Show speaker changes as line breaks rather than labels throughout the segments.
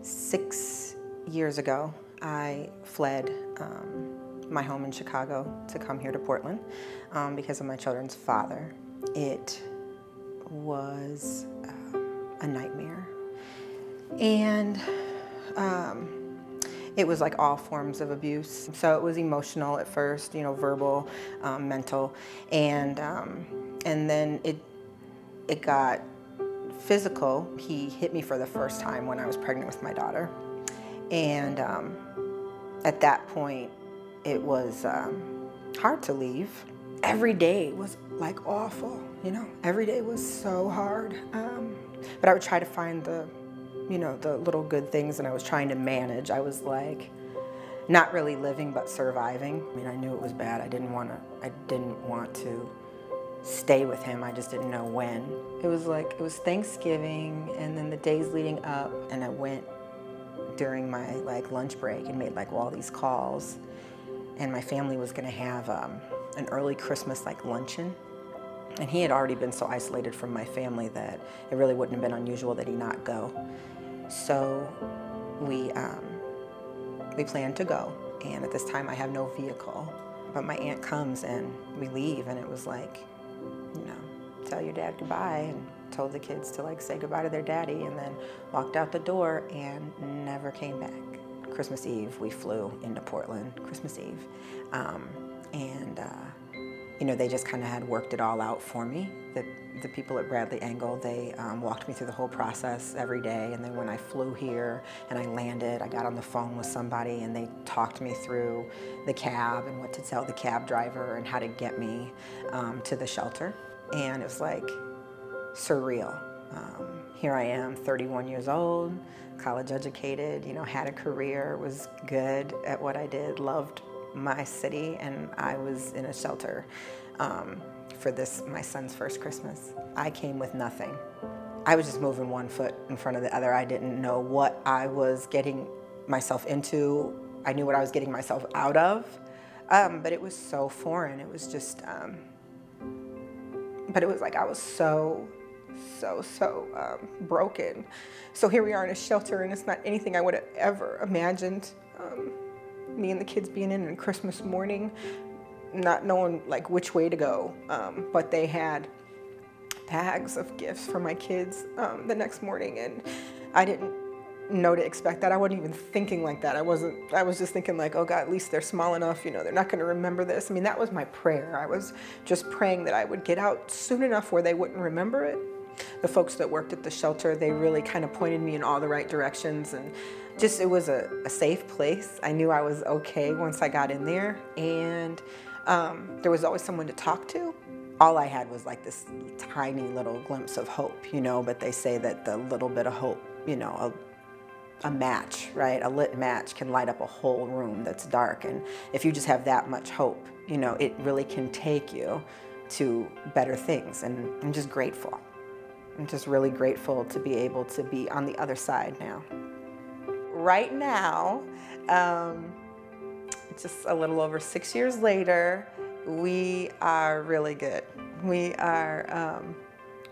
6 years ago, I fled my home in Chicago to come here to Portland because of my children's father. It was a nightmare. And it was like all forms of abuse. So it was emotional at first, verbal, mental, and then it got physical. He hit me for the first time when I was pregnant with my daughter. And at that point, it was hard to leave. Every day was like awful, every day was so hard. But I would try to find the little good things, and I was trying to manage. I was like not really living, but surviving. I mean, I knew it was bad. I didn't want to stay with him. I just didn't know when. It was Thanksgiving, and then the days leading up, and I went during my lunch break and made all these calls, and my family was going to have an early Christmas luncheon, and he had already been so isolated from my family that it really wouldn't have been unusual that he not go. So we planned to go, and at this time I have no vehicle, but my aunt comes and we leave, and it was tell your dad goodbye, and told the kids to say goodbye to their daddy, and then walked out the door and never came back. Christmas Eve, we flew into Portland, Christmas Eve. They just kind of had worked it all out for me. The people at Bradley Engel, they walked me through the whole process every day, and then when I flew here and I landed, I got on the phone with somebody, and they talked me through the cab and what to tell the cab driver and how to get me to the shelter. And it was surreal. Here I am, 31 years old, college educated, had a career, was good at what I did, loved my city, and I was in a shelter for my son's first Christmas. I came with nothing. I was just moving one foot in front of the other. I didn't know what I was getting myself into. I knew what I was getting myself out of, but it was so foreign. It was just, but it was I was so broken. So here we are in a shelter, and it's not anything I would have ever imagined. Me and the kids being in on Christmas morning, not knowing which way to go, but they had bags of gifts for my kids the next morning, and I didn't know to expect that. I wasn't even thinking like that. I was just thinking oh God, at least they're small enough, they're not going to remember this. I mean, that was my prayer. I was just praying that I would get out soon enough where they wouldn't remember it. The folks that worked at the shelter, they really kind of pointed me in all the right directions, and just it was a safe place. I knew I was okay once I got in there, and there was always someone to talk to. All I had was this tiny little glimpse of hope, but they say that the little bit of hope, a match, right? A lit match can light up a whole room that's dark, and if you just have that much hope, it really can take you to better things, and I'm just grateful. I'm just really grateful to be able to be on the other side now. Right now, just a little over 6 years later, we are really good. We are,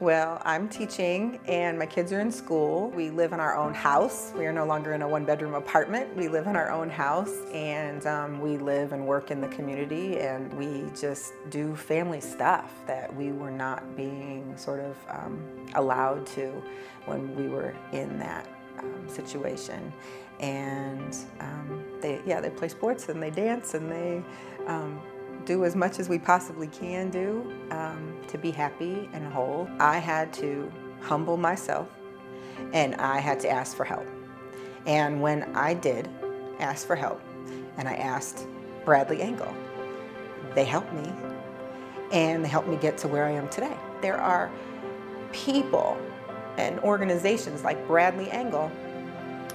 well, I'm teaching and my kids are in school. We live in our own house. We are no longer in a one-bedroom apartment. We live in our own house, and we live and work in the community, and we just do family stuff that we were not being allowed to when we were in that situation. And they play sports, and they dance, and they do as much as we possibly can do to be happy and whole. I had to humble myself, and I had to ask for help. And when I did ask for help, and I asked Bradley Engel, they helped me, and they helped me get to where I am today. There are people and organizations like Bradley Engel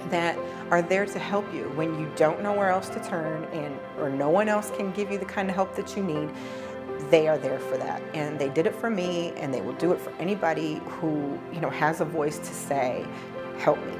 that are there to help you when you don't know where else to turn, or no one else can give you the kind of help that you need. They are there for that, and they did it for me, and they will do it for anybody who has a voice to say, help me.